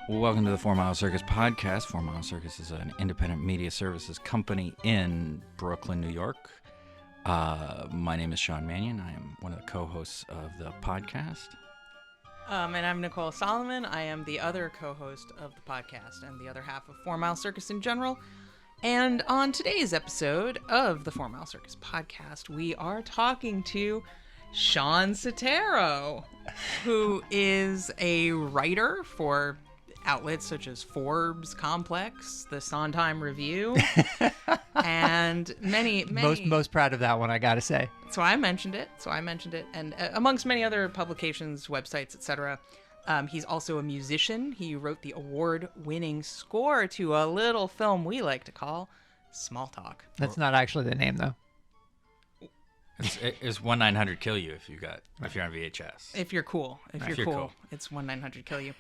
Welcome to the 4MileCircus podcast. 4MileCircus is an independent media services company in Brooklyn, New York. My name is Shawn Mannion. I am one of the co-hosts of the podcast. And I'm Nicole Solomon. I am the other co-host of the podcast and the other half of 4MileCircus in general. And on today's episode of the 4MileCircus podcast, we are talking to Shawn Setaro, who is a writer for outlets such as Forbes, Complex, the Sondheim Review, and many. Most proud of that one, I gotta say. So I mentioned it. And amongst many other publications, websites, etc. He's also a musician. He wrote the award-winning score to a little film we like to call Small Talk. That's not actually the name, though. It's 1-900-KILL-YOU if you're on VHS. If you're cool. If you're cool. It's 1-900-KILL-YOU.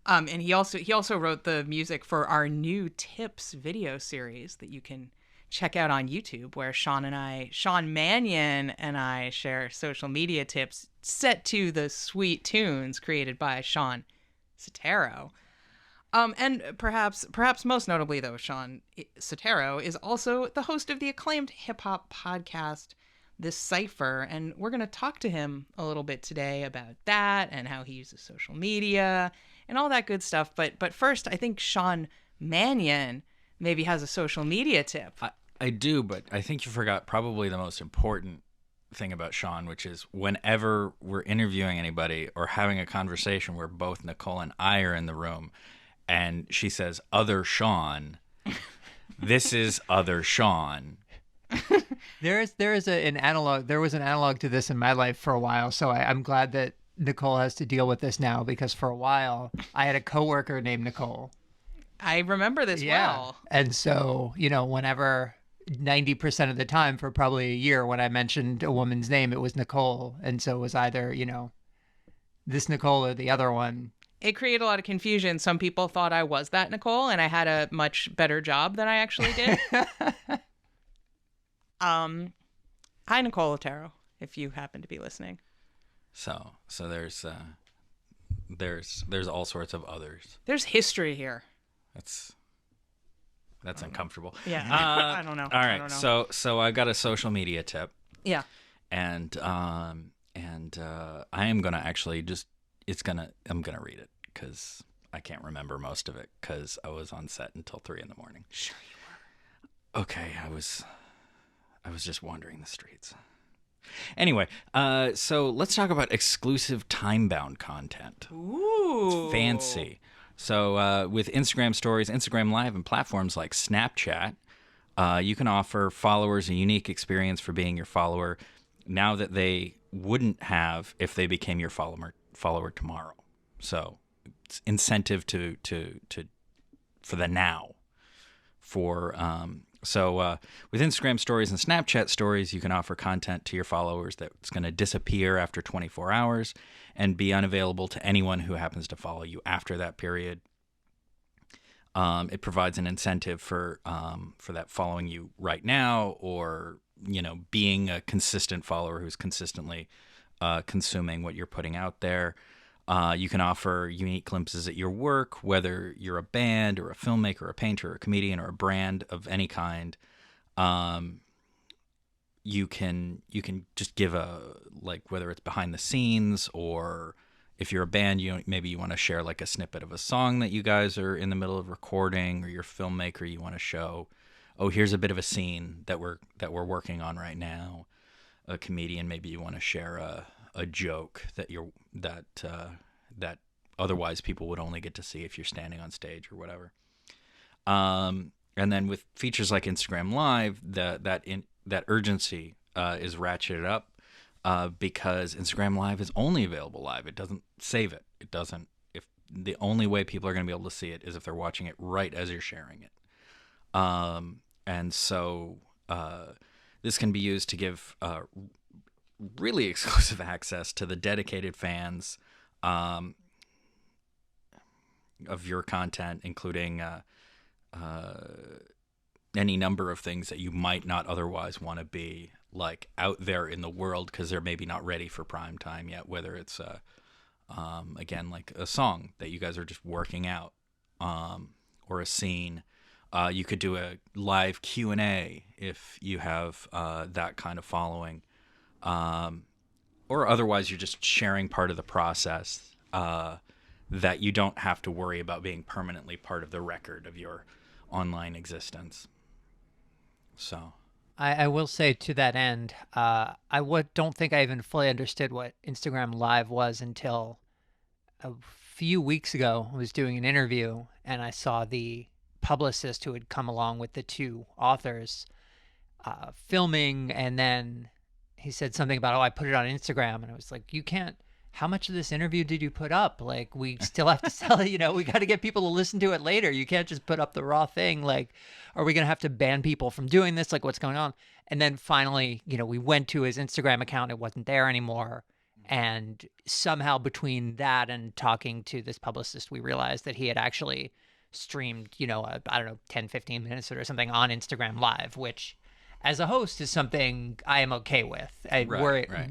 And he also wrote the music for our new Tips video series that you can check out on YouTube, where Shawn Mannion and I share social media tips set to the sweet tunes created by Shawn Setaro. And perhaps most notably, though, Shawn Setaro is also the host of the acclaimed hip-hop podcast, The Cipher, and we're going to talk to him a little bit today about that and how he uses social media and all that good stuff. But first, I think Shawn Mannion maybe has a social media tip. I do, but I think you forgot probably the most important thing about Shawn, which is whenever we're interviewing anybody or having a conversation where both Nicole and I are in the room and she says, other Shawn, this is other Shawn. There was an analog to this in my life for a while, so I'm glad that Nicole has to deal with this now, because for a while I had a coworker named Nicole. I remember this well. And so, whenever 90% of the time for probably a year when I mentioned a woman's name, it was Nicole. And so it was either, this Nicole or the other one. It created a lot of confusion. Some people thought I was that Nicole, and I had a much better job than I actually did. Hi, Nicole Solomon, if you happen to be listening. So there's all sorts of others. There's history here. That's uncomfortable. Yeah, I don't know. All right, I don't know. so I got a social media tip. Yeah. And I am gonna actually I'm gonna read it because I can't remember most of it because I was on set until 3 a.m. Sure you were. Okay, I was just wandering the streets. Anyway, so let's talk about exclusive time-bound content. Ooh. It's fancy. So with Instagram Stories, Instagram Live, and platforms like Snapchat, you can offer followers a unique experience for being your follower now that they wouldn't have if they became your follower tomorrow. So it's incentive for the now. So with Instagram Stories and Snapchat Stories, you can offer content to your followers that's going to disappear after 24 hours and be unavailable to anyone who happens to follow you after that period. It provides an incentive for that following you right now, or being a consistent follower who's consistently consuming what you're putting out there. You can offer unique glimpses at your work, whether you're a band or a filmmaker, or a painter, or a comedian, or a brand of any kind. You can just give whether it's behind the scenes, or if you're a band, maybe you want to share like a snippet of a song that you guys are in the middle of recording, or you're a filmmaker, you want to show, oh, here's a bit of a scene that we're working on right now. A comedian, maybe you want to share a joke that otherwise people would only get to see if you're standing on stage or whatever. And then with features like Instagram Live, that urgency is ratcheted up because Instagram Live is only available live. It doesn't save it. It doesn't. If the only way people are going to be able to see it is if they're watching it right as you're sharing it. And so this can be used to give really exclusive access to the dedicated fans of your content, including any number of things that you might not otherwise want to be like out there in the world because they're maybe not ready for prime time yet, whether it's again like a song that you guys are just working out or a scene. You could do a live Q&A if you have that kind of following. Or otherwise, you're just sharing part of the process that you don't have to worry about being permanently part of the record of your online existence. So I will say to that end, don't think I even fully understood what Instagram Live was until a few weeks ago. I was doing an interview and I saw the publicist who had come along with the two authors filming, and then he said something about, I put it on Instagram, and I was like, you can't. How much of this interview did you put up? Like, we still have to sell it, we got to get people to listen to it later. You can't just put up the raw thing. Like, are we going to have to ban people from doing this? Like, what's going on? And then finally, we went to his Instagram account. It wasn't there anymore. And somehow between that and talking to this publicist, we realized that he had actually streamed, I don't know, 10, 15 minutes or something on Instagram Live, which as a host is something I am okay with.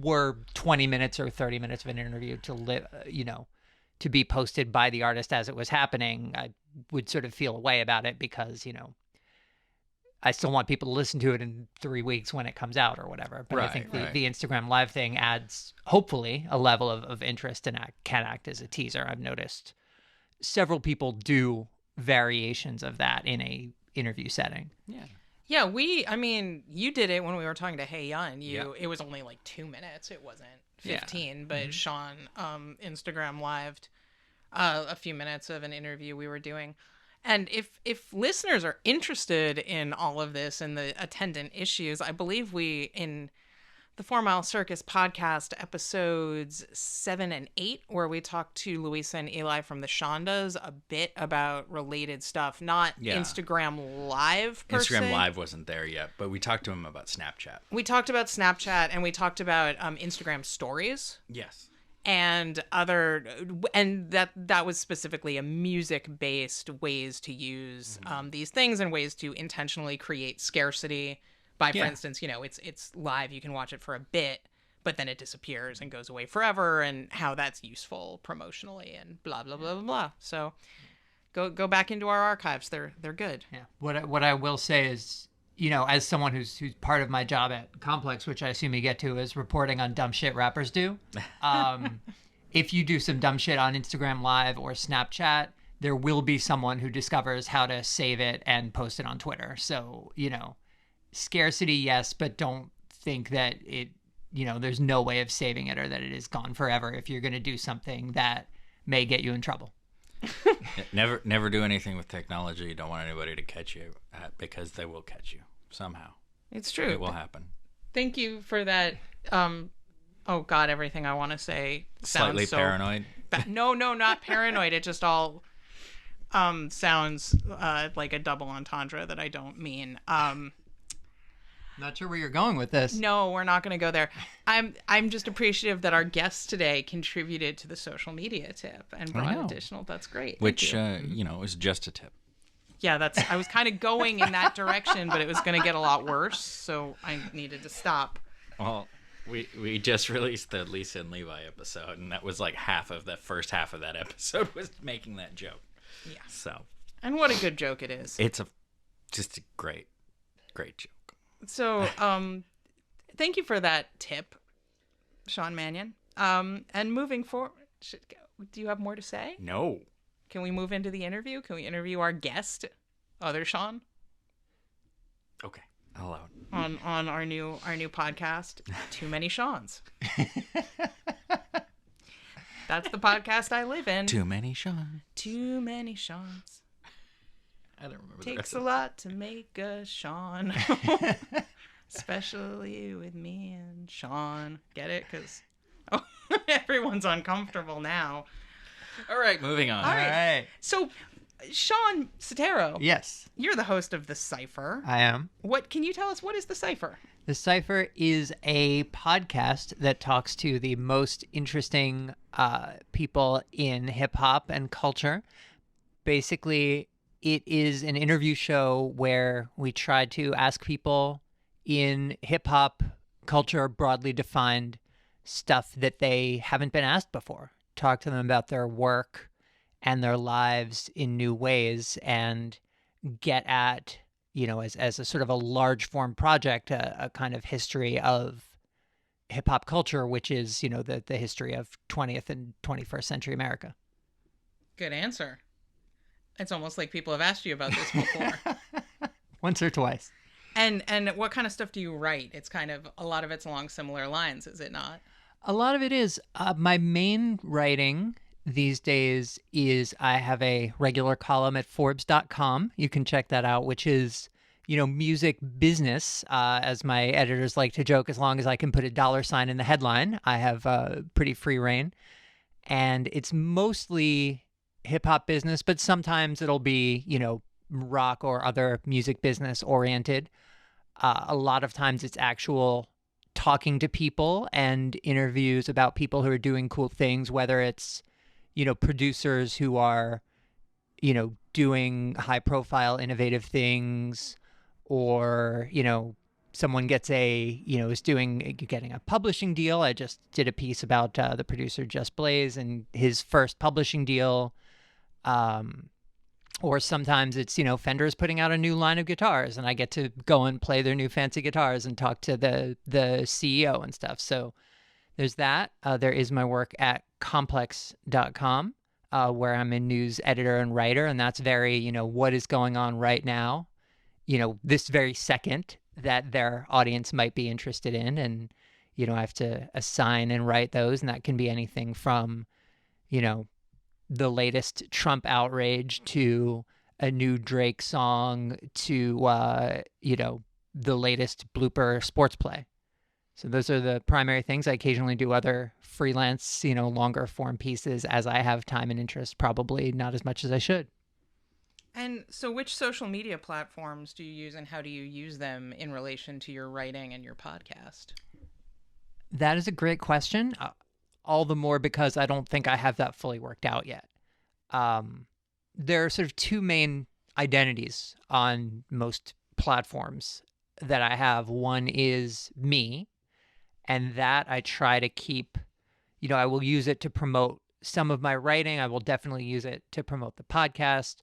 Were 20 minutes or 30 minutes of an interview to be posted by the artist as it was happening, I would sort of feel a way about it because, I still want people to listen to it in 3 weeks when it comes out or whatever. But I think the Instagram Live thing adds, hopefully, a level of interest and can act as a teaser. I've noticed several people do variations of that in a interview setting. Yeah, you did it when we were talking to Hey Yun. It was only like 2 minutes. It wasn't 15, but Shawn Instagram lived a few minutes of an interview we were doing. And if listeners are interested in all of this and the attendant issues, I believe we, in the 4MileCircus podcast episodes 7 and 8, where we talked to Louisa and Eli from the Shondes a bit about related stuff, not Instagram Live per se. Instagram Live wasn't there yet, but we talked to him about Snapchat. We talked about Snapchat, and we talked about Instagram Stories. Yes. And that was specifically a music-based ways to use these things and ways to intentionally create scarcity. For instance, it's live, you can watch it for a bit, but then it disappears and goes away forever, and how that's useful promotionally and blah, blah, blah, blah, blah. So go back into our archives. They're good. Yeah. What I will say is, as someone who's part of my job at Complex, which I assume you get to, is reporting on dumb shit rappers do. If you do some dumb shit on Instagram Live or Snapchat, there will be someone who discovers how to save it and post it on Twitter. So, scarcity, yes, but don't think that it, there's no way of saving it or that it is gone forever if you're going to do something that may get you in trouble. Never do anything with technology you don't want anybody to catch you at, because they will catch you somehow. It's true. It will happen. Thank you for that. Oh God, everything I want to say sounds slightly so paranoid. No, not paranoid. It just all sounds like a double entendre that I don't mean. Not sure where you're going with this. No, we're not going to go there. I'm just appreciative that our guest today contributed to the social media tip and brought additional. That's great. Which is just a tip. Yeah, I was kind of going in that direction, but it was going to get a lot worse, so I needed to stop. Well, we just released the Lisa and Levi episode, and that was like the first half of that episode was making that joke. Yeah. So. And what a good joke it is. It's just a great joke. So, thank you for that tip, Shawn Mannion. And moving forward, do you have more to say? No. Can we move into the interview? Can we interview our guest, other Shawn? Okay, I'll allow it. On our new podcast, Too Many Shawns. That's the podcast I live in. Too many Shawn. Too many Shawns. I don't remember. Takes a lot to make a Shawn. Especially with me and Shawn. Get it? Because everyone's uncomfortable now. All right, moving on. All right. So, Shawn Setaro. Yes. You're the host of the Cipher. I am. Can you tell us, what is the Cipher? The Cipher is a podcast that talks to the most interesting people in hip hop and culture. Basically, it is an interview show where we try to ask people in hip hop culture, broadly defined, stuff that they haven't been asked before. Talk to them about their work and their lives in new ways and get at, as a sort of a large form project, a kind of history of hip hop culture, which is, the history of 20th and 21st century America. Good answer. It's almost like people have asked you about this before. Once or twice. And what kind of stuff do you write? It's kind of, a lot of it's along similar lines, is it not? A lot of it is. My main writing these days is I have a regular column at Forbes.com. You can check that out, which is, music business, as my editors like to joke, as long as I can put a $ in the headline, I have pretty free reign. And it's mostly hip hop business, but sometimes it'll be, rock or other music business oriented. A lot of times it's actual talking to people and interviews about people who are doing cool things, whether it's, producers who are, doing high profile, innovative things, or, someone gets is getting a publishing deal. I just did a piece about the producer Just Blaze and his first publishing deal. Or sometimes it's, Fender's putting out a new line of guitars and I get to go and play their new fancy guitars and talk to the CEO and stuff. So there's that. There is my work at complex.com, where I'm a news editor and writer. And that's very, what is going on right now, this very second that their audience might be interested in. And, I have to assign and write those. And that can be anything from, the latest Trump outrage to a new Drake song to, the latest blooper sports play. So those are the primary things. I occasionally do other freelance, longer form pieces as I have time and interest, probably not as much as I should. And so which social media platforms do you use and how do you use them in relation to your writing and your podcast? That is a great question. All the more because I don't think I have that fully worked out yet. There are sort of two main identities on most platforms that I have. One is me, and that I try to keep, I will use it to promote some of my writing. I will definitely use it to promote the podcast.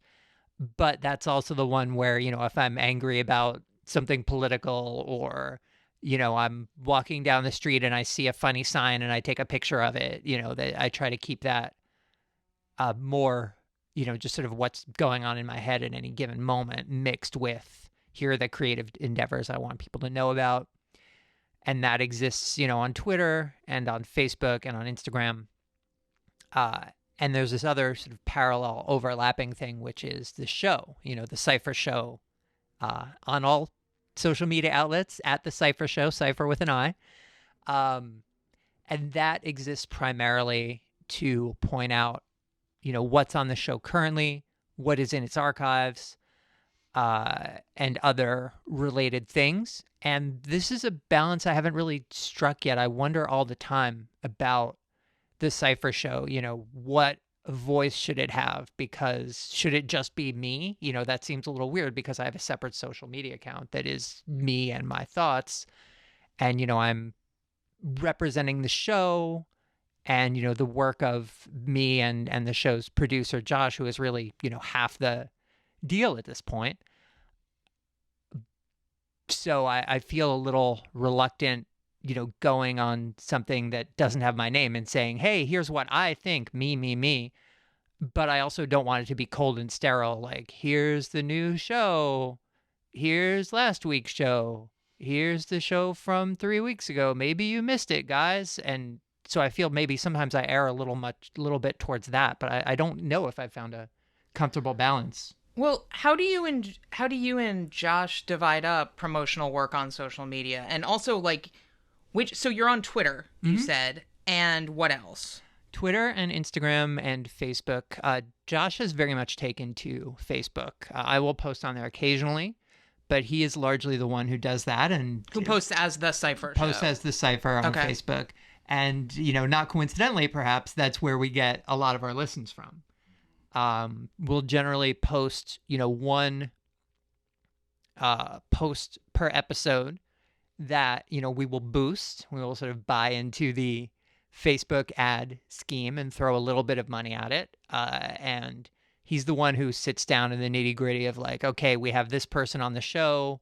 But that's also the one where, if I'm angry about something political or, I'm walking down the street and I see a funny sign and I take a picture of it, that I try to keep that more, just sort of what's going on in my head at any given moment mixed with here are the creative endeavors I want people to know about. And that exists, on Twitter and on Facebook and on Instagram. And there's this other sort of parallel overlapping thing, which is the show, the Cipher show on all social media outlets at the Cipher show, Cipher with an I. And that exists primarily to point out, what's on the show currently, what is in its archives, and other related things. And this is a balance I haven't really struck yet. I wonder all the time about the Cipher show, what voice should it have? Because should it just be me? That seems a little weird because I have a separate social media account that is me and my thoughts. And, I'm representing the show and, the work of me and the show's producer, Josh, who is really, half the deal at this point. So I feel a little reluctant, going on something that doesn't have my name and saying, hey, here's what I think, me. But I also don't want it to be cold and sterile. Like, here's the new show. Here's last week's show. Here's the show from 3 weeks ago. Maybe you missed it, guys. And so I feel maybe sometimes I err a little bit towards that, but I don't know if I've found a comfortable balance. Well, how do you and Josh divide up promotional work on social media? And also, so you're on Twitter, you said, and what else? Twitter and Instagram and Facebook. Josh has very much taken to Facebook. I will post on there occasionally, but he is largely the one who does that. And who posts as the Cipher show. Posts as the Cipher on Facebook. And, not coincidentally, perhaps, that's where we get a lot of our listens from. We'll generally post, one post per episode that, we will boost. We will sort of buy into the Facebook ad scheme and throw a little bit of money at it. And he's the one who sits down in the nitty gritty of like, okay, we have this person on the show.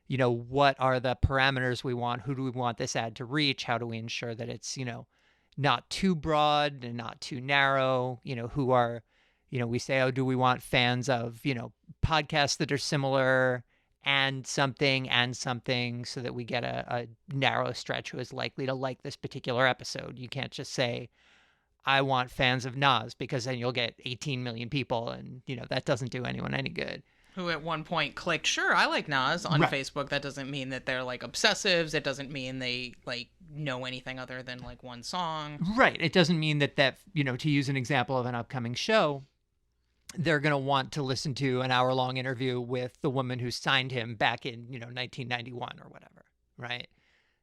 You know, what are the parameters we want? Who do we want this ad to reach? How do we ensure that it's, you know, not too broad and not too narrow? You know, who are, you know, we say, oh, do we want fans of, you know, podcasts that are similar and something so that we get a narrow stretch who is likely to like this particular episode. You can't just say, I want fans of Nas, because then you'll get 18 million people and, you know, that doesn't do anyone any good. Who at one point clicked, sure, I like Nas on Right. Facebook. That doesn't mean that they're like obsessives. It doesn't mean they like know anything other than like one song. Right. It doesn't mean that, you know, to use an example of an upcoming show, they're going to want to listen to an hour-long interview with the woman who signed him back in, you know, 1991 or whatever, right?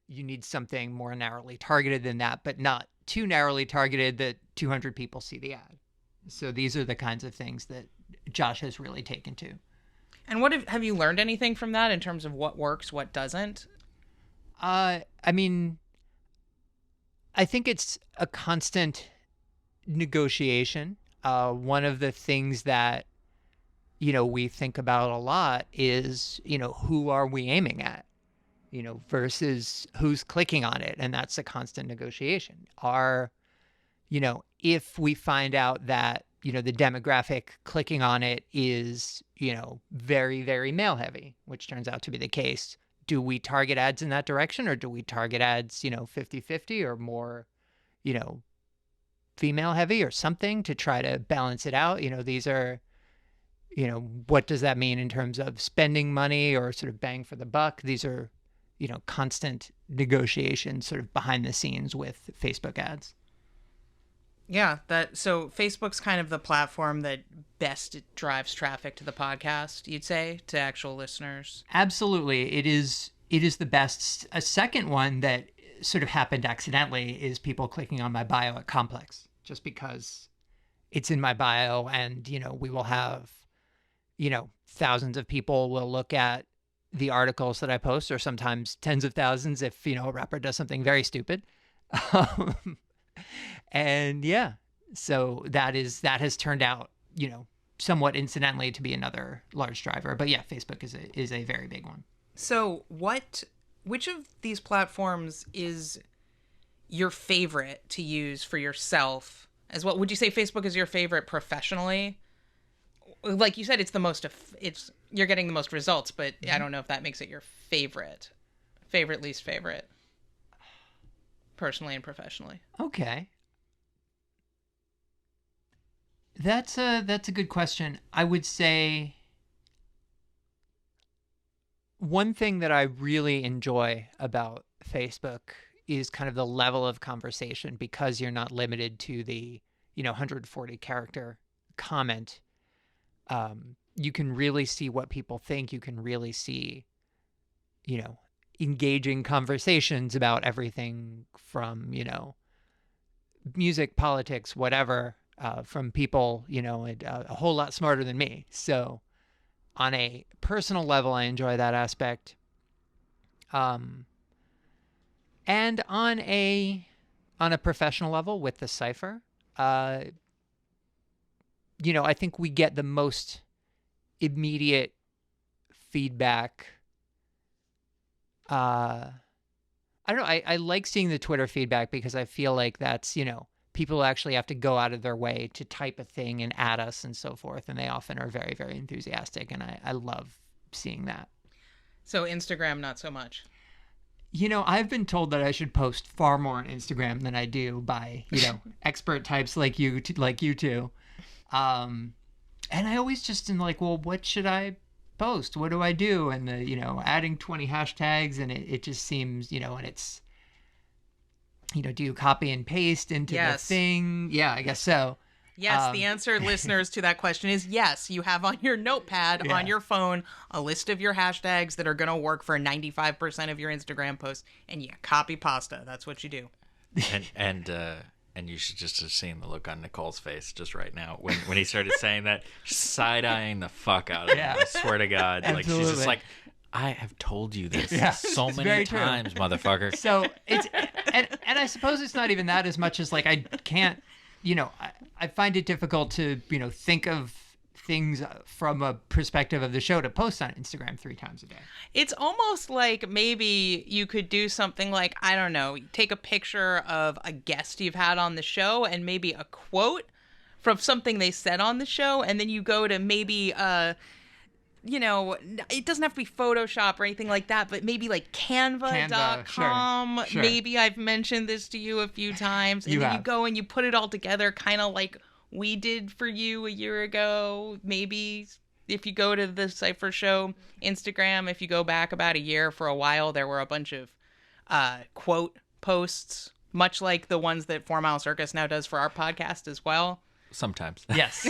You need something more narrowly targeted than that, but not too narrowly targeted that 200 people see the ad. So these are the kinds of things that Josh has really taken to. And what have you learned anything from that in terms of what works, what doesn't? I mean, I think it's a constant negotiation. One of the things that, you know, we think about a lot is, you know, who are we aiming at, you know, versus who's clicking on it. And that's a constant negotiation. You know, if we find out that, you know, the demographic clicking on it is, you know, very, very male heavy, which turns out to be the case, do we target ads in that direction, or do we target ads, you know, 50-50 or more, you know, female heavy or something to try to balance it out? You know, these are, you know, what does that mean in terms of spending money or sort of bang for the buck? These are, you know, constant negotiations sort of behind the scenes with Facebook ads. Yeah, so Facebook's kind of the platform that best drives traffic to the podcast, you'd say, to actual listeners. Absolutely. It is the best. A second one that sort of happened accidentally is people clicking on my bio at Complex, just because it's in my bio, and, you know, we will have, you know, thousands of people will look at the articles that I post, or sometimes tens of thousands if, you know, a rapper does something very stupid. And yeah, so that has turned out, you know, somewhat incidentally to be another large driver. But yeah, Facebook is a very big one. So which of these platforms is your favorite to use for yourself as well? Would you say Facebook is your favorite professionally? Like you said, it's the most, you're getting the most results, but I don't know if that makes it your favorite, least favorite, personally and professionally. Okay. That's a good question. I would say one thing that I really enjoy about Facebook is kind of the level of conversation, because you're not limited to the, you know, 140 character comment. You can really see what people think. You can really see, you know, engaging conversations about everything from, you know, music, politics, whatever, from people, you know, a whole lot smarter than me. So on a personal level, I enjoy that aspect. And on a professional level with the Cipher, you know, I think we get the most immediate feedback. I don't know. I like seeing the Twitter feedback, because I feel like that's, you know, people actually have to go out of their way to type a thing and add us and so forth. And they often are very, very enthusiastic. And I love seeing that. So Instagram, not so much. You know, I've been told that I should post far more on Instagram than I do by, you know, expert types like you two. And I always just am like, well, what should I post? What do I do? And the, you know, adding 20 hashtags, and it just seems, you know, and it's, you know, do you copy and paste into the thing? Yeah, I guess so. Yes, the answer, listeners, to that question is yes. You have on your notepad, on your phone, a list of your hashtags that are going to work for 95% of your Instagram posts, and you copy pasta. That's what you do. And you should just have seen the look on Nicole's face just right now when he started saying that, side-eyeing the fuck out of him. I swear to God. Absolutely. Like, she's just like, I have told you this so many times, motherfucker. So it's and I suppose it's not even that as much as like I can't, I find it difficult to, think of things from a perspective of the show to post on Instagram 3 times a day. It's almost like maybe you could do something like, I don't know, take a picture of a guest you've had on the show and maybe a quote from something they said on the show, and then you go to maybe it doesn't have to be Photoshop or anything like that, but maybe like Canva.com. Sure. Maybe I've mentioned this to you a few times. And then you go and you put it all together, kind of like we did for you a year ago. Maybe if you go to the Cipher Show Instagram, if you go back about a year, for a while, there were a bunch of quote posts, much like the ones that 4MileCircus now does for our podcast as well. Sometimes. Yes.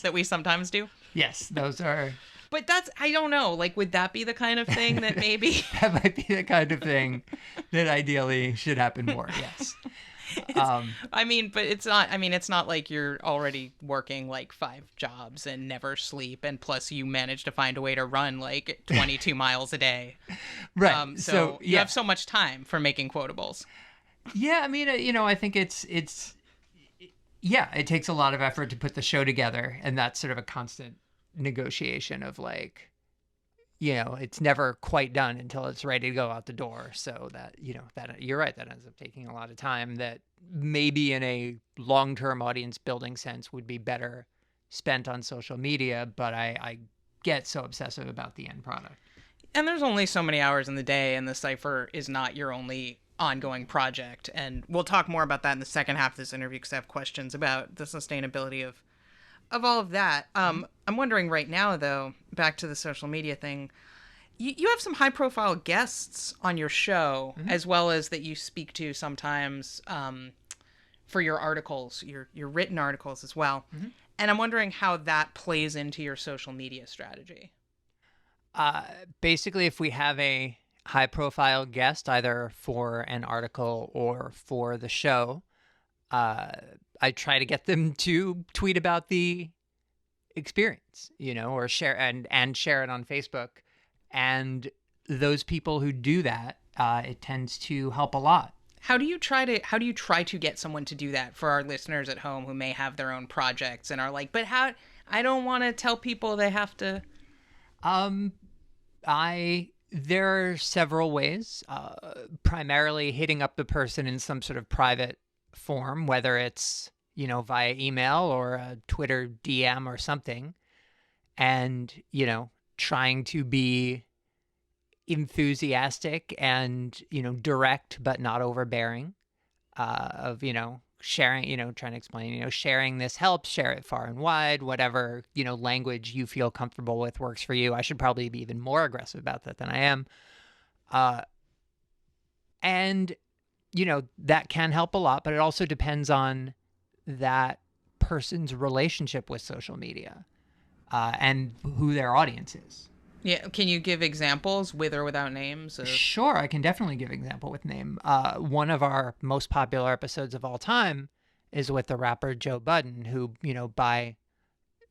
That we sometimes do. Yes, those are... But that's, I don't know, like, would that be the kind of thing that maybe... That might be the kind of thing that ideally should happen more, yes. But it's not like you're already working like 5 jobs and never sleep, and plus you manage to find a way to run like 22 miles a day. Right. So you have so much time for making quotables. Yeah, I mean, I think it takes a lot of effort to put the show together, and that's sort of a constant negotiation of like, it's never quite done until it's ready to go out the door. So that, that you're right, that ends up taking a lot of time that maybe in a long-term audience building sense would be better spent on social media, but I get so obsessive about the end product. And there's only so many hours in the day, and the Cipher is not your only ongoing project. And we'll talk more about that in the second half of this interview, because I have questions about the sustainability of all of that. I'm wondering right now, though, back to the social media thing, you have some high-profile guests on your show, as well as that you speak to sometimes for your articles, your written articles as well. And I'm wondering how that plays into your social media strategy. Basically, if we have a high-profile guest, either for an article or for the show, I try to get them to tweet about the experience, or share and share it on Facebook. And those people who do that, it tends to help a lot. How do you try to get someone to do that for our listeners at home who may have their own projects and are like, but how, I don't want to tell people they have to. There are several ways, primarily hitting up the person in some sort of private form, whether it's, via email or a Twitter DM or something, and, trying to be enthusiastic and, direct but not overbearing, of, sharing, trying to explain, sharing this helps, share it far and wide, whatever, language you feel comfortable with works for you. I should probably be even more aggressive about that than I am. And, that can help a lot, but it also depends on that person's relationship with social media, and who their audience is. Yeah. Can you give examples with or without names? Sure, I can definitely give an example with name. One of our most popular episodes of all time is with the rapper Joe Budden, who, by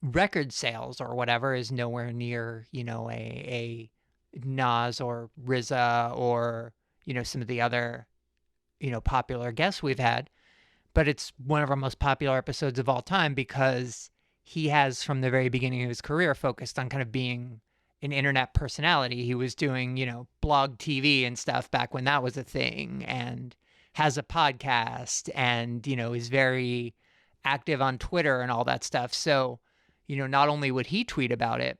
record sales or whatever, is nowhere near, a Nas or RZA or, some of the other, popular guests we've had. But it's one of our most popular episodes of all time because he has, from the very beginning of his career, focused on kind of being an internet personality. He was doing, blog TV and stuff back when that was a thing, and has a podcast and, is very active on Twitter and all that stuff. So, not only would he tweet about it,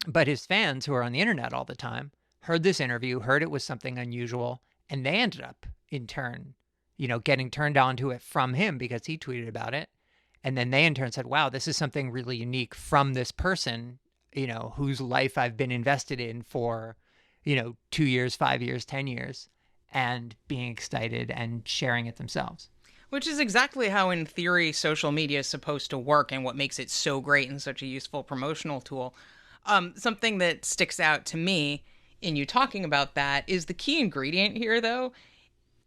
but his fans who are on the internet all the time heard this interview, heard it was something unusual, and they ended up in turn, getting turned on to it from him because he tweeted about it. And then they in turn said, wow, this is something really unique from this person, whose life I've been invested in for, 2 years, 5 years, 10 years, and being excited and sharing it themselves. Which is exactly how, in theory, social media is supposed to work, and what makes it so great and such a useful promotional tool. Something that sticks out to me in you talking about that is the key ingredient here, though,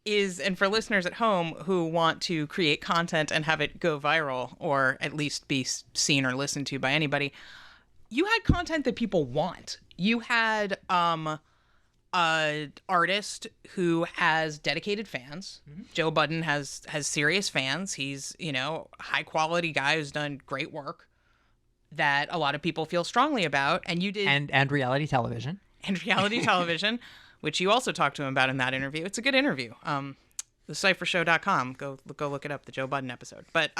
is, and for listeners at home who want to create content and have it go viral, or at least be seen or listened to by anybody, you had content that people want. You had artist who has dedicated fans. Joe Budden has serious fans. He's, high quality guy who's done great work that a lot of people feel strongly about. And you did. And reality television. And reality television, which you also talked to him about in that interview. It's a good interview. TheCipherShow.com. Go look it up, the Joe Budden episode. But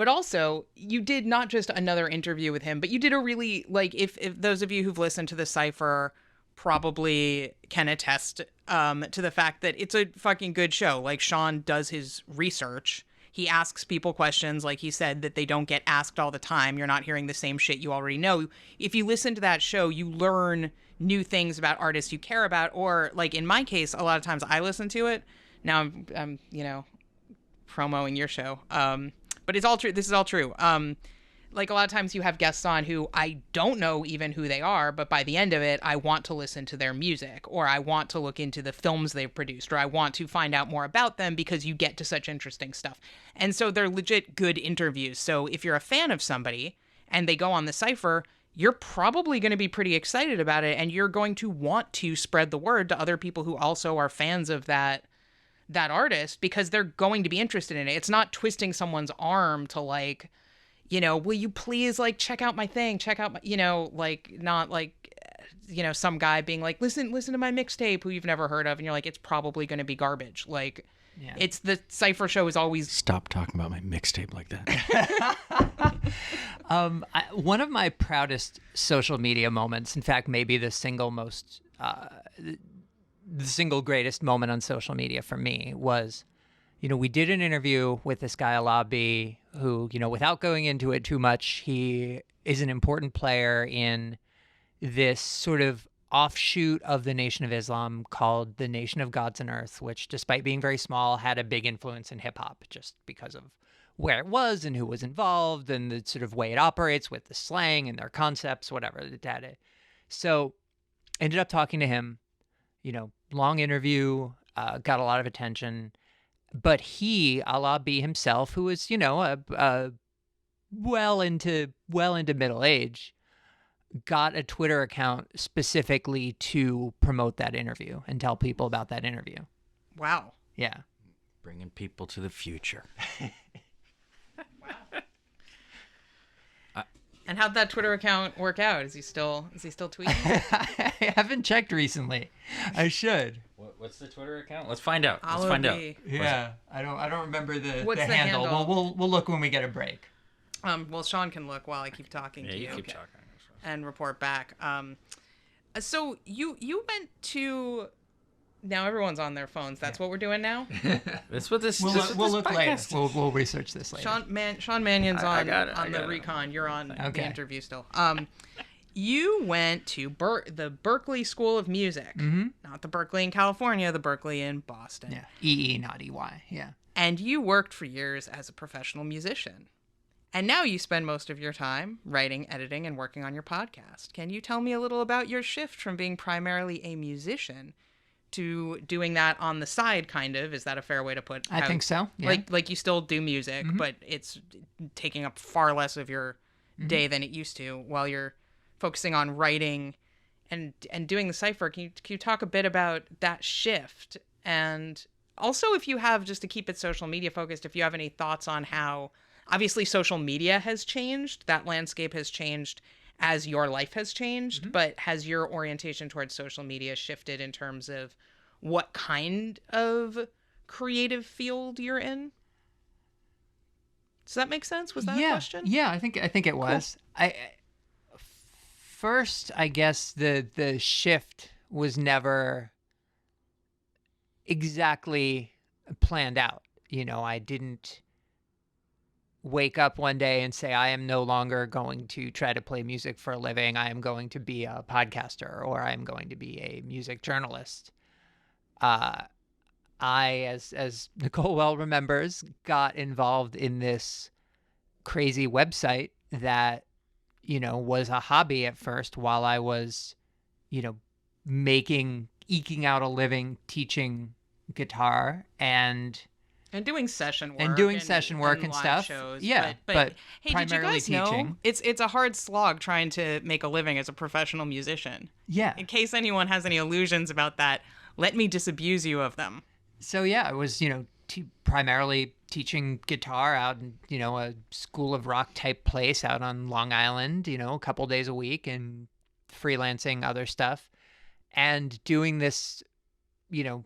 also you did not just another interview with him, but you did a really, like, if those of you who've listened to the Cipher probably can attest to the fact that it's a fucking good show. Like, Shawn does his research. He asks people questions, like he said, that they don't get asked all the time. You're not hearing the same shit you already know. If you listen to that show, you learn new things about artists you care about. Or, like in my case, a lot of times I listen to it. Now I'm promoting your show. But it's all true. This is all true. Like, a lot of times you have guests on who I don't know even who they are, but by the end of it, I want to listen to their music, or I want to look into the films they've produced, or I want to find out more about them because you get to such interesting stuff. And so they're legit good interviews. So if you're a fan of somebody and they go on the Cipher, you're probably going to be pretty excited about it, and you're going to want to spread the word to other people who also are fans of that artist, because they're going to be interested in it. It's not twisting someone's arm to, like, will you please, like, check out my thing, check out my, like, not like, some guy being like, listen to my mixtape who you've never heard of. And you're like, it's probably going to be garbage. Like, yeah. It's the Cipher show is always. Stop talking about my mixtape like that. One of my proudest social media moments, in fact, maybe the single most, the single greatest moment on social media for me was, we did an interview with this guy, Alabi, who, without going into it too much, he is an important player in this sort of offshoot of the Nation of Islam called the Nation of Gods and Earth, which, despite being very small, had a big influence in hip-hop just because of where it was and who was involved and the sort of way it operates with the slang and their concepts, whatever. So ended up talking to him, long interview, got a lot of attention. But he, Alabi himself, who was, well into middle age, got a Twitter account specifically to promote that interview and tell people about that interview. Wow. Yeah. Bringing people to the future. Wow. And how'd that Twitter account work out? Is he still tweeting? I haven't checked recently. I should. What's the Twitter account? Let's find out. Yeah, I don't remember the handle. We'll look when we get a break. Well, Shawn can look while I keep talking to you. Yeah, you keep talking. And report back. So you went to. Now everyone's on their phones. That's what we're doing now. That's what this. We'll look podcast later. We'll research this later. Shawn Mannion's on the it. recon. You're on the interview still. You went to the Berklee School of Music, not the Berkeley in California, the Berkeley in Boston. Yeah, EE, not EY. Yeah. And you worked for years as a professional musician. And now you spend most of your time writing, editing, and working on your podcast. Can you tell me a little about your shift from being primarily a musician to doing that on the side, kind of? Is that a fair way to put it? I think so, yeah. Like you still do music, but it's taking up far less of your day than it used to, while you're focusing on writing and doing the Cipher. Can you talk a bit about that shift? And also, if you have, just to keep it social media focused, if you have any thoughts on how, obviously, social media has changed, that landscape has changed as your life has changed, but has your orientation towards social media shifted in terms of what kind of creative field you're in? Does that make sense? Was that a question? Yeah, I think it was. Cool. First, I guess the shift was never exactly planned out. I didn't wake up one day and say, I am no longer going to try to play music for a living. I am going to be a podcaster, or I am going to be a music journalist. I, as Nicole well remembers, got involved in this crazy website that, was a hobby at first, while I was, eking out a living teaching guitar. And And doing session work. And stuff. Shows. Yeah, but hey, primarily did you guys teaching. know it's a hard slog trying to make a living as a professional musician? Yeah. In case anyone has any illusions about that, let me disabuse you of them. So yeah, I was, primarily teaching guitar out in, a school of rock type place out on Long Island, a couple days a week, and freelancing other stuff, and doing this,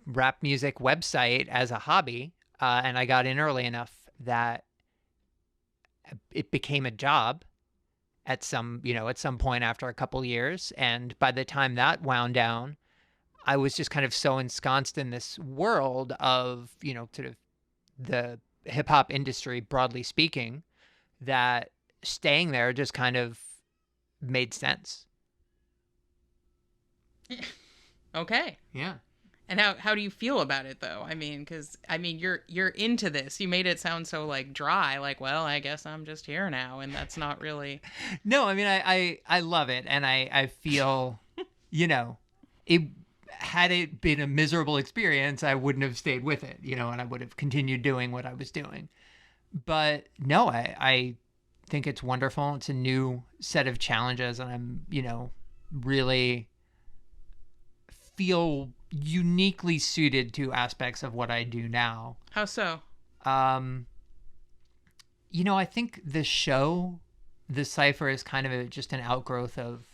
rap music website as a hobby. And I got in early enough that it became a job at some point after a couple years. And by the time that wound down, I was just kind of so ensconced in this world of, sort of the hip hop industry, broadly speaking, that staying there just kind of made sense. Okay. Yeah. And how do you feel about it though? Because you're into this. You made it sound so like dry, like, well, I guess I'm just here now, and that's not really. No, I love it, and I feel, it. Had it been a miserable experience, I wouldn't have stayed with it, and I would have continued doing what I was doing. But no, I think it's wonderful. It's a new set of challenges, and I'm, really feel uniquely suited to aspects of what I do now. How so? I think the show, the Cipher, is kind of just an outgrowth of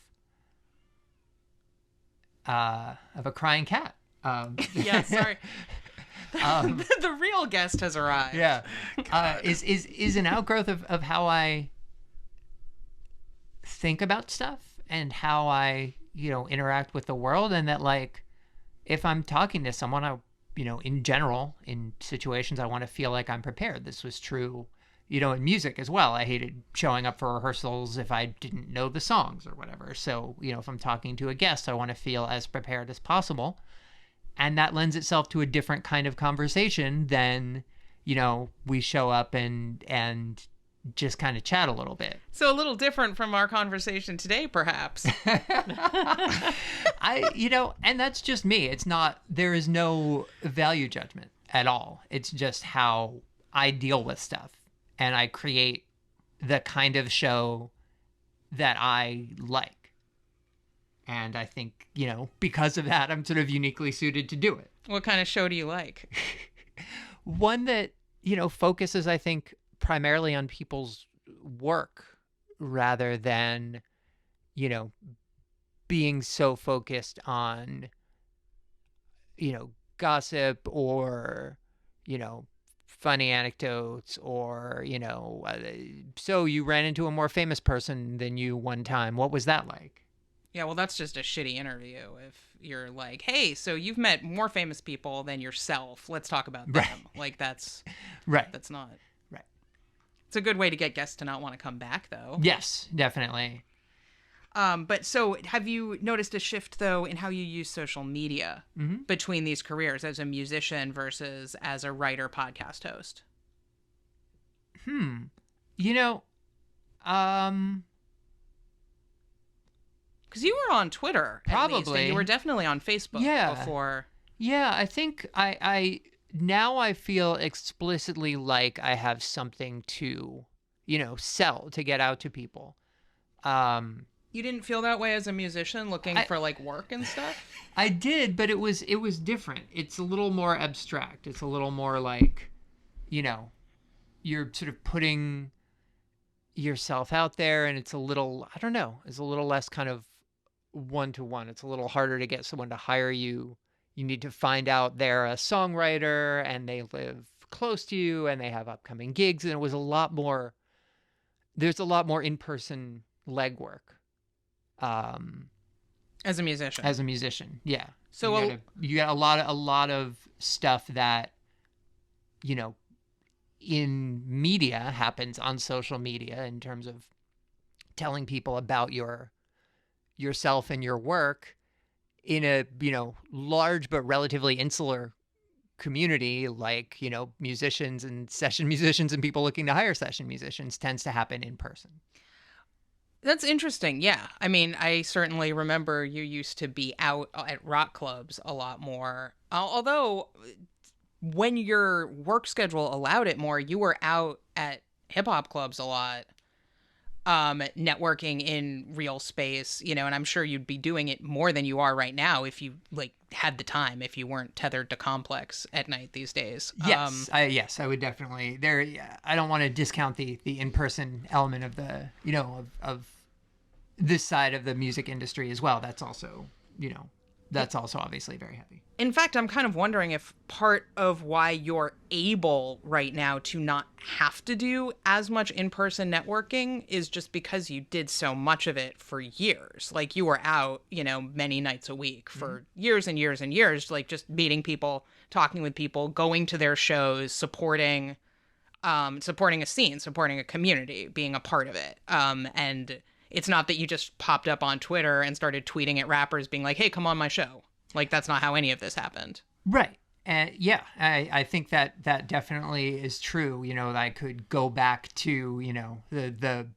a crying cat. Yeah, sorry. The real guest has arrived. Yeah, is an outgrowth of how I think about stuff and how I interact with the world, and that like if I'm talking to someone, I in general in situations I want to feel like I'm prepared. This was true, in music as well. I hated showing up for rehearsals if I didn't know the songs or whatever. So, if I'm talking to a guest, I want to feel as prepared as possible. And that lends itself to a different kind of conversation than, we show up and just kind of chat a little bit. So a little different from our conversation today, perhaps. And that's just me. There is no value judgment at all. It's just how I deal with stuff. And I create the kind of show that I like. And I think, because of that, I'm sort of uniquely suited to do it. What kind of show do you like? One that, focuses, I think, primarily on people's work rather than, being so focused on, gossip or, funny anecdotes or, so you ran into a more famous person than you one time. What was that like? Yeah, well, that's just a shitty interview. If you're like, hey, so you've met more famous people than yourself. Let's talk about them. Right. Like, that's right. That's not right. It's a good way to get guests to not want to come back, though. Yes, definitely. But so have you noticed a shift, though, in how you use social media between these careers as a musician versus as a writer, podcast host? Because you were on Twitter, probably. At least, and you were definitely on Facebook before. Yeah, I think I now I feel explicitly like I have something to, sell, to get out to people. You didn't feel that way as a musician looking for like work and stuff? I did, but it was different. It's a little more abstract. It's a little more like, you're sort of putting yourself out there, and it's a little, I don't know, it's a little less kind of one-to-one. It's a little harder to get someone to hire you. You need to find out they're a songwriter and they live close to you and they have upcoming gigs, and it was there's a lot more in-person legwork. As a musician. Yeah. So you got a lot of stuff that, in media happens on social media in terms of telling people about yourself and your work in a, large but relatively insular community like, musicians and session musicians and people looking to hire session musicians tends to happen in person. That's interesting. Yeah. I certainly remember you used to be out at rock clubs a lot more. Although when your work schedule allowed it more, you were out at hip hop clubs a lot, networking in real space, and I'm sure you'd be doing it more than you are right now if you like had the time, if you weren't tethered to Complex at night these days. Yes, I would definitely. I don't want to discount the in-person element of the, of this side of the music industry as well. That's also, that's also obviously very heavy. In fact, I'm kind of wondering if part of why you're able right now to not have to do as much in-person networking is just because you did so much of it for years. Like you were out, many nights a week for years and years and years, like just meeting people, talking with people, going to their shows, supporting a scene, supporting a community, being a part of it. And it's not that you just popped up on Twitter and started tweeting at rappers being like, hey, come on my show. Like, that's not how any of this happened. Right. Yeah, I think that definitely is true. I could go back to, the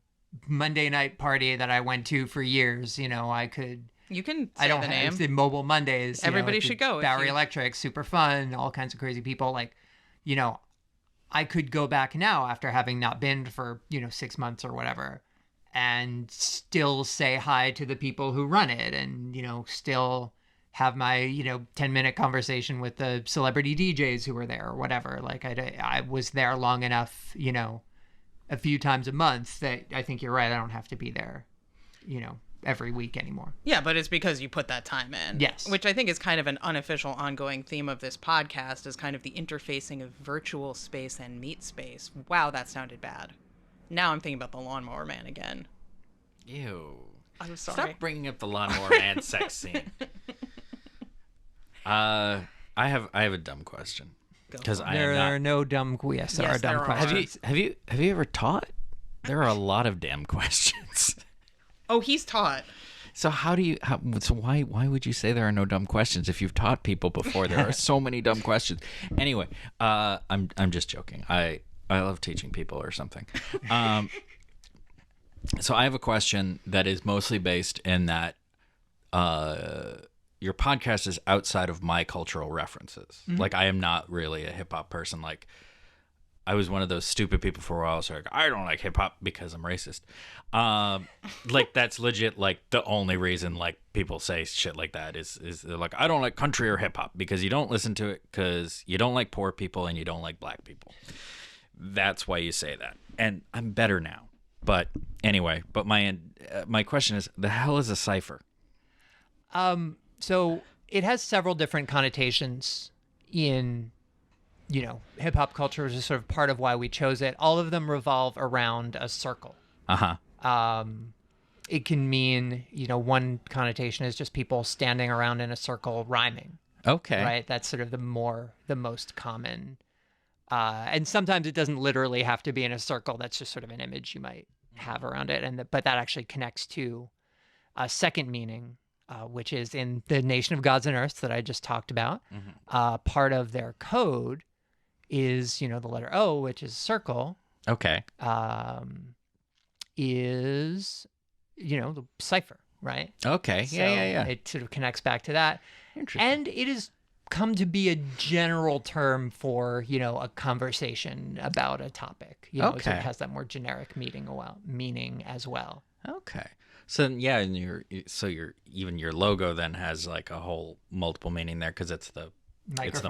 Monday night party that I went to for years. I could. You can say the name. The Mobile Mondays. Everybody should go. Bowery Electric, super fun, all kinds of crazy people. Like, I could go back now after having not been for, 6 months or whatever, and still say hi to the people who run it and, still have my, 10-minute conversation with the celebrity DJs who were there or whatever. Like I was there long enough, a few times a month that I think you're right. I don't have to be there, every week anymore. Yeah, but it's because you put that time in. Yes. Which I think is kind of an unofficial ongoing theme of this podcast, is kind of the interfacing of virtual space and meat space. Wow, that sounded bad. Now I'm thinking about the Lawnmower Man again. Ew. I'm sorry. Stop bringing up the Lawnmower Man sex scene. I have a dumb question. Because there are no dumb questions. There are dumb questions. Have you ever taught? There are a lot of damn questions. Oh, he's taught. So why would you say there are no dumb questions if you've taught people before? There are so many dumb questions. Anyway, I'm just joking. I love teaching people or something. So I have a question that is mostly based in that your podcast is outside of my cultural references. Mm-hmm. Like I am not really a hip hop person. Like I was one of those stupid people for a while. So like, I don't like hip hop because I'm racist. Like that's legit. Like the only reason like people say shit like that is they're like, I don't like country or hip hop because you don't listen to it because you don't like poor people and you don't like black people. That's why you say that. And I'm better now. But anyway, my question is, the hell is a cipher? So it has several different connotations in, hip hop culture, which is sort of part of why we chose it. All of them revolve around a circle. Uh-huh. It can mean, one connotation is just people standing around in a circle rhyming. Okay. Right? That's sort of the most common. And sometimes it doesn't literally have to be in a circle. That's just sort of an image you might have around it. But that actually connects to a second meaning, which is in the Nation of Gods and Earths that I just talked about. Mm-hmm. Part of their code is, the letter O, which is circle. Okay. Is, the cipher, right? Okay. So yeah. It sort of connects back to that. Interesting. And it has come to be a general term for, a conversation about a topic. Okay. So it has that more generic meaning as well. Okay. So yeah, and even your logo then has like a whole multiple meaning there because it's the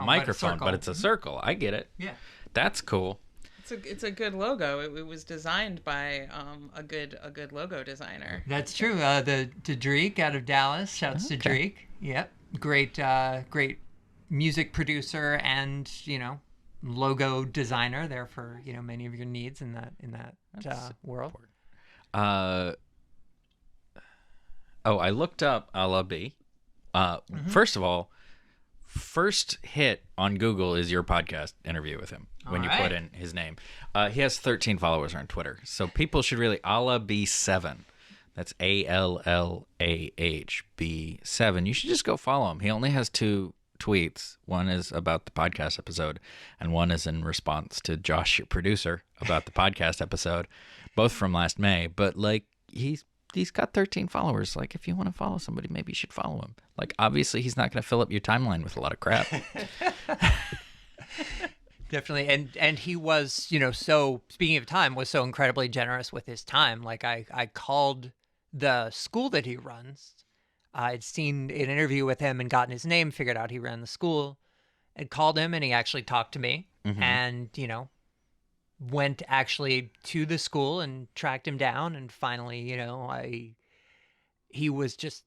microphone, but it's a circle. I get it. Yeah, that's cool. It's a good logo. It was designed by a good logo designer. That's true. To Drake out of Dallas. Shouts to Drake. Yep, great music producer and logo designer there for many of your needs in that world. I looked up Alabi. First of all, first hit on Google is your podcast interview with him when you put in his name. He has 13 followers on Twitter, so people should really Alabi7. That's ALLAHB7. You should just go follow him. He only has 2 tweets. One is about the podcast episode, and one is in response to Josh, your producer, about the podcast episode, both from last May. But like he's got 13 followers. Like if you want to follow somebody, maybe you should follow him. Like obviously he's not going to fill up your timeline with a lot of crap. Definitely. And he was, so speaking of time, was so incredibly generous with his time. Like I called the school that he runs. I'd seen an interview with him and gotten his name, figured out he ran the school, and called him, and he actually talked to me and, went actually to the school and tracked him down. And finally, he was just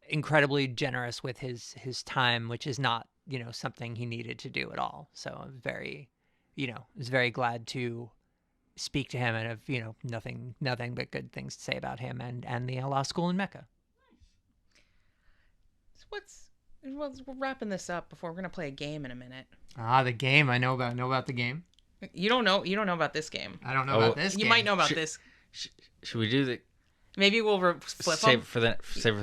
incredibly generous with his time, which is not, something he needed to do at all. So I was very glad to speak to him and have, nothing but good things to say about him and the law school in Mecca. So we're wrapping this up before we're going to play a game in a minute. The game. I know about the game. You don't know about this game. I don't know about this game. You might know about this. Should we do the... Maybe we'll flip save them. for the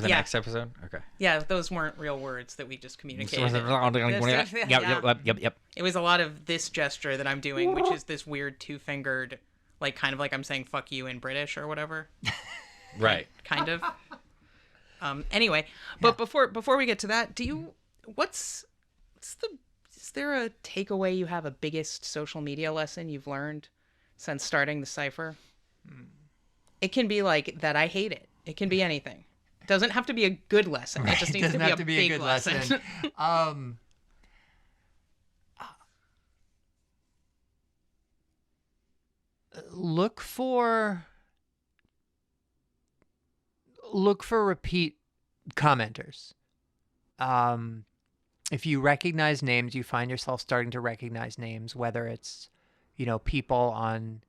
next episode? Okay. Yeah, those weren't real words that we just communicated. Yep. It was a lot of this gesture that I'm doing, which is this weird two-fingered, like kind of like I'm saying "fuck you" in British or whatever. Right. Kind of. Anyway, but before we get to that, is there a takeaway you have, a biggest social media lesson you've learned since starting the Cipher? It can be like that I hate it. It can be anything. It doesn't have to be a good lesson. It just needs to be a big lesson. Look for repeat commenters. If you recognize names, you find yourself starting to recognize names, whether it's, people on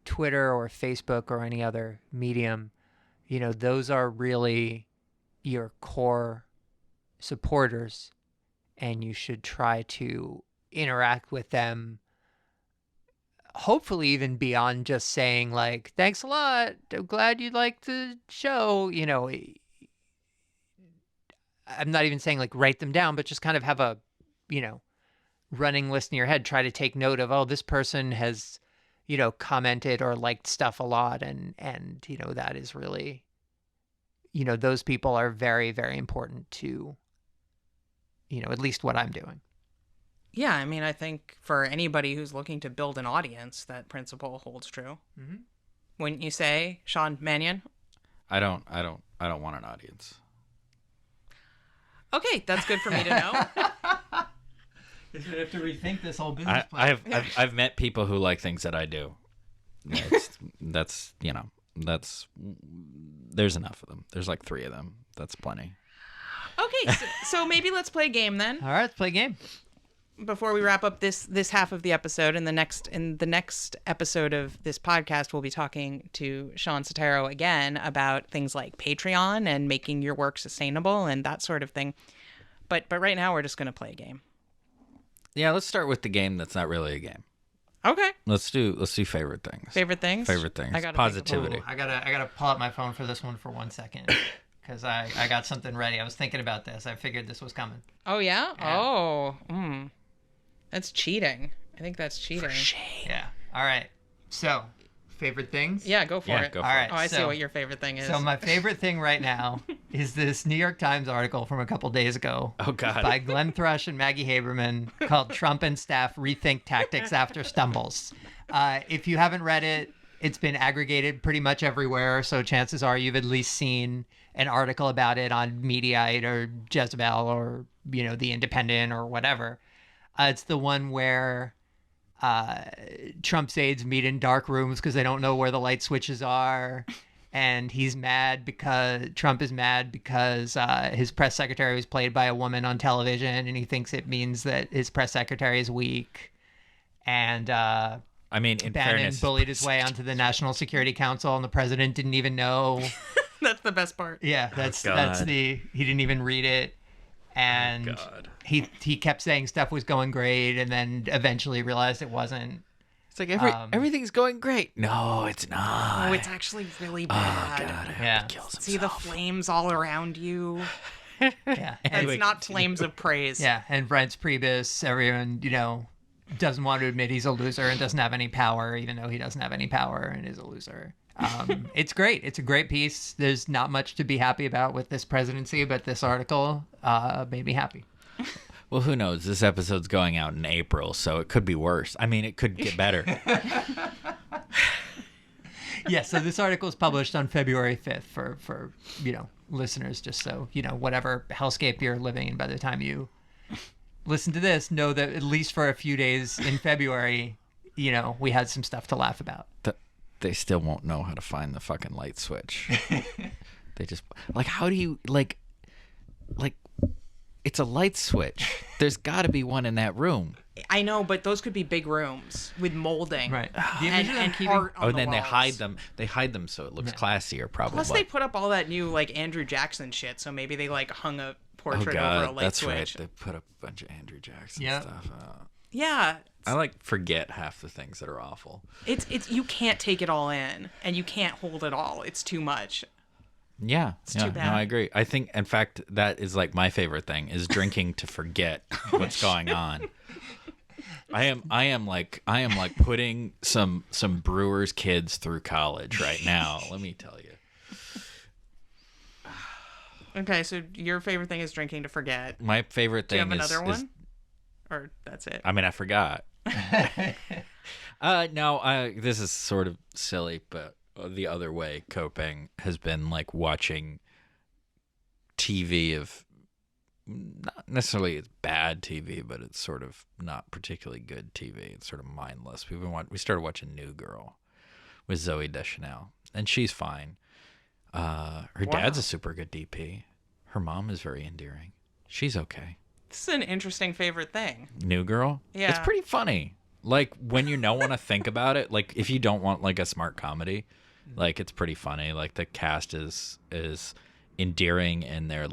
Twitter or Facebook or any other medium, those are really your core supporters, and you should try to interact with them, hopefully even beyond just saying like, thanks a lot, I'm glad you liked the show. I'm not even saying like write them down, but just kind of have a, running list in your head. Try to take note of, oh, this person has, commented or liked stuff a lot. And that is really, those people are very, very important to, at least what I'm doing. Yeah, I mean, I think for anybody who's looking to build an audience, that principle holds true. Mm-hmm. Wouldn't you say, Shawn Mannion? I don't want an audience. Okay, that's good for me to know. I have to rethink this whole business plan. I've met people who like things that I do. That's there's enough of them. There's like 3 of them. That's plenty. Okay, so maybe let's play a game then. All right, let's play a game. Before we wrap up this half of the episode, in the next episode of this podcast, we'll be talking to Shawn Setaro again about things like Patreon and making your work sustainable and that sort of thing. But right now, we're just going to play a game. Yeah, let's start with the game that's not really a game. Okay. Let's do favorite things. Favorite things? Favorite things. Positivity. I gotta pull up my phone for this one for 1 second. Because I got something ready. I was thinking about this. I figured this was coming. Oh, yeah? Oh. That's cheating. I think that's cheating. For shame. Yeah. All right. So, favorite things? Yeah, go for it. All right. Oh, I see what your favorite thing is. So my favorite thing right now is this New York Times article from a couple days ago. Oh, God. By Glenn Thrush and Maggie Haberman called Trump and Staff Rethink Tactics After Stumbles. If you haven't read it, it's been aggregated pretty much everywhere. So chances are you've at least seen an article about it on Mediaite or Jezebel or, The Independent or whatever. It's the one where Trump's aides meet in dark rooms because they don't know where the light switches are. And Trump is mad because his press secretary was played by a woman on television, and he thinks it means that his press secretary is weak. And in Bannon fairness, bullied his way onto the National Security Council, and the president didn't even know. That's the best part. Yeah, he didn't even read it. And he kept saying stuff was going great, and then eventually realized it wasn't. It's like everything's going great. No, it's not. Oh, it's actually really bad. Oh, God, I hope he kills himself. See the flames all around you. Yeah, It's not flames of praise. Yeah, and Reince Priebus, everyone, doesn't want to admit he's a loser and doesn't have any power, even though he doesn't have any power and is a loser. It's great. It's a great piece. There's not much to be happy about with this presidency, but this article made me happy. Well, who knows? This episode's going out in April, so it could be worse. I mean, it could get better. Yeah, so this article is published on February 5th for listeners, just so, whatever hellscape you're living in by the time you listen to this, know that at least for a few days in February, we had some stuff to laugh about. They still won't know how to find the fucking light switch. They just, how do you, it's a light switch. There's got to be one in that room. I know, but those could be big rooms with molding. Right. And art on then the they walls. hide them. They hide them so it looks classier, probably. Plus, they put up all that new, Andrew Jackson shit, so maybe they, hung a portrait over a light that's switch. Right. They put up a bunch of Andrew Jackson stuff. Yeah. I, forget half the things that are awful. It's you can't take it all in, and you can't hold it all. It's too much. Yeah, too bad. No, I agree. I think, in fact, that is my favorite thing is drinking to forget what's going on. I am putting some Brewers kids through college right now. Let me tell you. Okay, so your favorite thing is drinking to forget. My favorite thing Do you have another one? Or that's it? I mean, I forgot. No, this is sort of silly, but the other way coping has been watching TV of not necessarily it's bad TV, but it's sort of not particularly good TV. It's sort of mindless. We started watching New Girl with Zooey Deschanel, and she's fine. Her dad's a super good DP. Her mom is very endearing. She's okay. This is an interesting favorite thing. New Girl? Yeah. It's pretty funny. When you don't want to think about it, if you don't want a smart comedy, it's pretty funny. The cast is endearing in their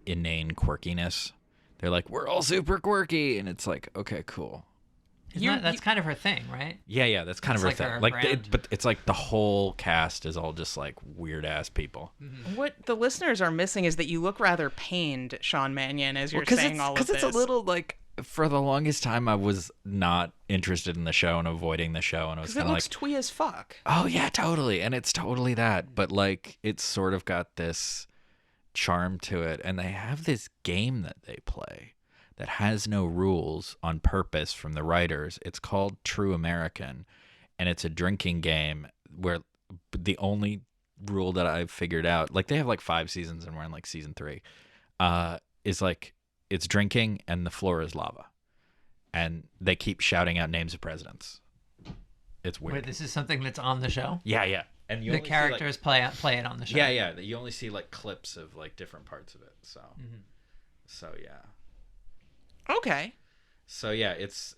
inane quirkiness. They're we're all super quirky, and it's okay, cool. That's kind of her thing, right? Yeah, that's kind of her thing. Her brand. But it's the whole cast is all just weird ass people. Mm-hmm. What the listeners are missing is that you look rather pained, Shawn Mannion, as you're saying all of this. Because it's a little for the longest time I was not interested in the show and avoiding the show, and I was kind of looks twee as fuck. Oh yeah, totally, and it's totally that. But it's sort of got this charm to it, and they have this game that they play that has no rules on purpose from the writers. It's called True American, and it's a drinking game where the only rule that I've figured out, they have 5 seasons and we're in season 3, is it's drinking and the floor is lava, and they keep shouting out names of presidents. It's weird. Wait, this is something that's on the show? Yeah. And the characters play it on the show. Yeah. You only see clips of different parts of it. So, So yeah. Okay. So yeah, it's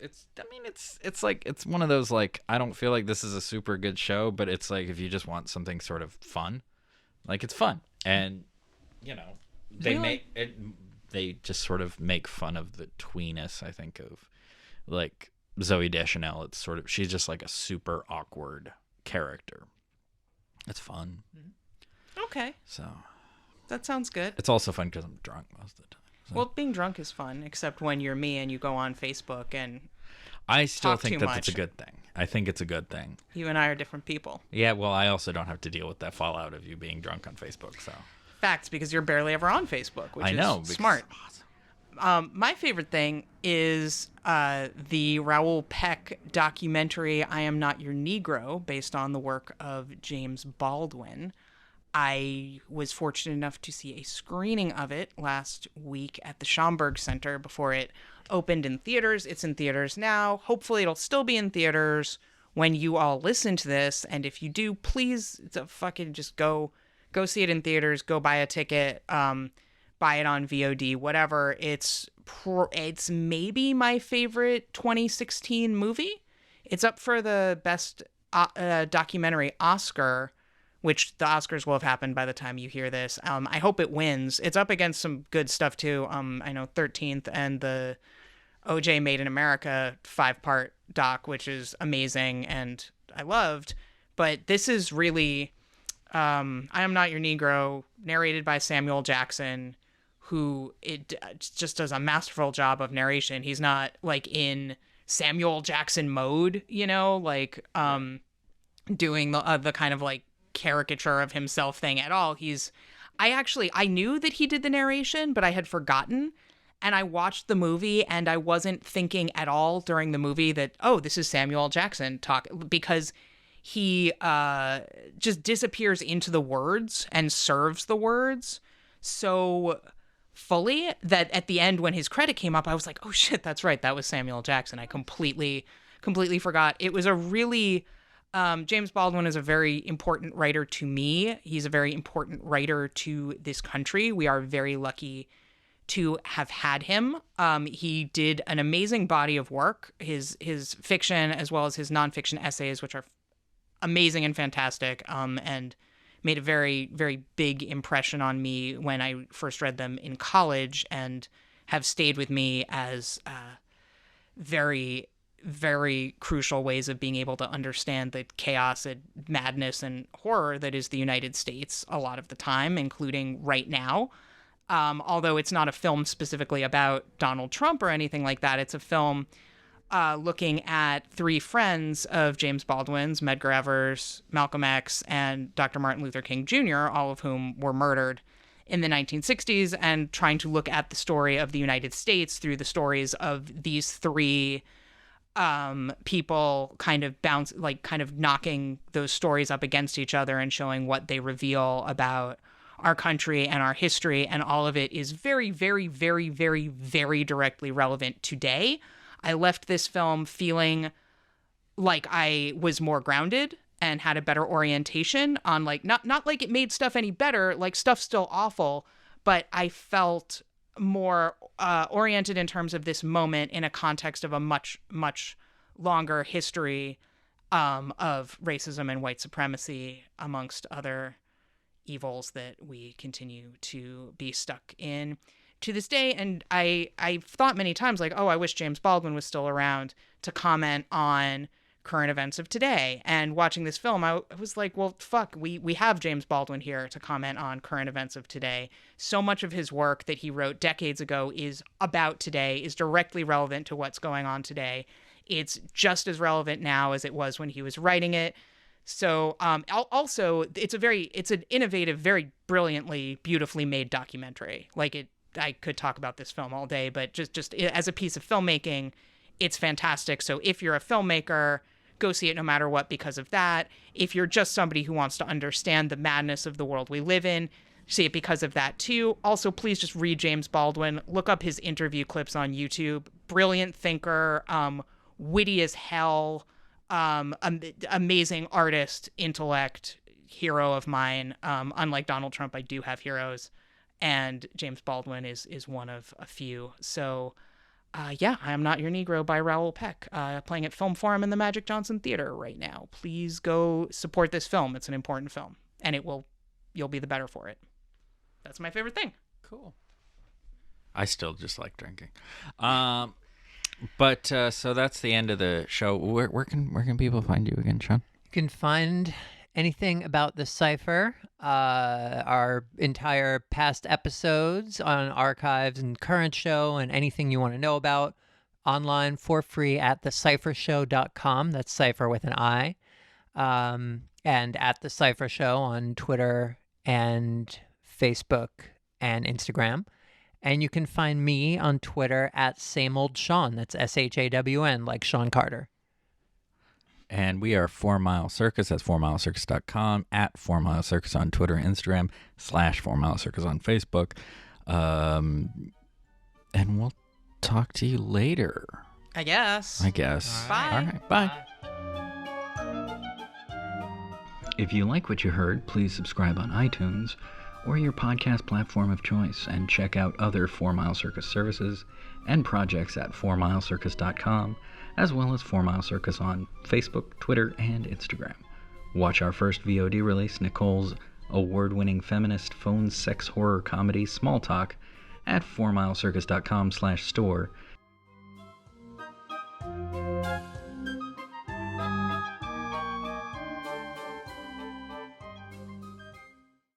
one of those I don't feel like this is a super good show, but it's if you just want something sort of fun, it's fun, and they just sort of make fun of the tweeness, I think, of Zooey Deschanel. It's sort of, she's just a super awkward character. It's fun. Okay. So that sounds good. it's also fun because I'm drunk most of the time. So. Well, being drunk is fun, except when you're me and you go on Facebook and I still talk think too that's a much. good thing. I think it's a good thing. You and I are different people. Yeah, well, I also don't have to deal with that fallout of you being drunk on Facebook, so. Facts, because you're barely ever on Facebook, which is smart. My favorite thing is the Raoul Peck documentary, I Am Not Your Negro, based on the work of James Baldwin. I was fortunate enough to see a screening of it last week at the Schomburg Center before it opened in theaters. It's in theaters now. Hopefully it'll still be in theaters when you all listen to this. And if you do, please fucking just go see it in theaters. Go buy a ticket. Buy it on VOD, whatever. It's maybe my favorite 2016 movie. It's up for the best documentary Oscar, which the Oscars will have happened by the time you hear this. I hope it wins. It's up against some good stuff too. I know 13th and the OJ Made in America 5-part doc, which is amazing and I loved. But this is really I Am Not Your Negro, narrated by Samuel Jackson, who just does a masterful job of narration. He's not in Samuel Jackson mode, doing the kind of caricature of himself thing at all. I knew that he did the narration, but I had forgotten. And I watched the movie, and I wasn't thinking at all during the movie that, oh, this is Samuel L. Jackson because he just disappears into the words and serves the words so fully that at the end, when his credit came up, I was like, oh shit, that's right, that was Samuel L. Jackson. I completely forgot. It was a really James Baldwin is a very important writer to me. He's a very important writer to this country. We are very lucky to have had him. He did an amazing body of work, his fiction as well as his nonfiction essays, which are amazing and fantastic, and made a very, very big impression on me when I first read them in college, and have stayed with me as very, very crucial ways of being able to understand the chaos and madness and horror that is the United States a lot of the time, including right now. Although it's not a film specifically about Donald Trump or anything like that. It's a film looking at three friends of James Baldwin's, Medgar Evers, Malcolm X, and Dr. Martin Luther King Jr., all of whom were murdered in the 1960s, and trying to look at the story of the United States through the stories of these three people kind of knocking those stories up against each other and showing what they reveal about our country and our history. And all of it is very, very, very, very, very directly relevant today. I left this film feeling like I was more grounded and had a better orientation on, like, not like it made stuff any better, like stuff's still awful, but I felt more oriented in terms of this moment in a context of a much, much longer history of racism and white supremacy, amongst other evils that we continue to be stuck in to this day. And I've thought many times, like, oh, I wish James Baldwin was still around to comment on current events of today. And watching this film, I was like, well, fuck, we have James Baldwin here to comment on current events of today. So much of his work that he wrote decades ago is about today, is directly relevant to what's going on today. It's just as relevant now as it was when he was writing it. So also, it's an innovative, very brilliantly, beautifully made documentary. Like, I could talk about this film all day, but just as a piece of filmmaking, it's fantastic. So if you're a filmmaker, go see it no matter what because of that. If you're just somebody who wants to understand the madness of the world we live in, see it because of that too. Also, please just read James Baldwin. Look up his interview clips on YouTube. Brilliant thinker, witty as hell, amazing artist, intellect, hero of mine. Unlike Donald Trump, I do have heroes, and James Baldwin is one of a few. So I Am Not Your Negro by Raoul Peck, playing at Film Forum in the Magic Johnson Theater right now. Please go support this film. It's an important film, and you'll be the better for it. That's my favorite thing. Cool. I still just like drinking. But so that's the end of the show. Where can people find you again, Shawn? You can find anything about the Cipher, our entire past episodes on archives and current show, and anything you want to know about online for free at theciphershow.com. That's Cipher with an I. And at the Cipher Show on Twitter and Facebook and Instagram. And you can find me on Twitter at Same Old Shawn. That's SHAWN, like Shawn Carter. And we are 4MileCircus. That's 4MileCircus.com, at 4MileCircus on Twitter and Instagram, /4MileCircus on Facebook. And we'll talk to you later. I guess. Bye. All right, bye. If you like what you heard, please subscribe on iTunes or your podcast platform of choice, and check out other 4MileCircus services and projects at 4MileCircus.com, as well as 4MileCircus on Facebook, Twitter, and Instagram. Watch our first VOD release, Nicole's award-winning feminist phone sex horror comedy Small Talk, at 4MileCircus.com/store,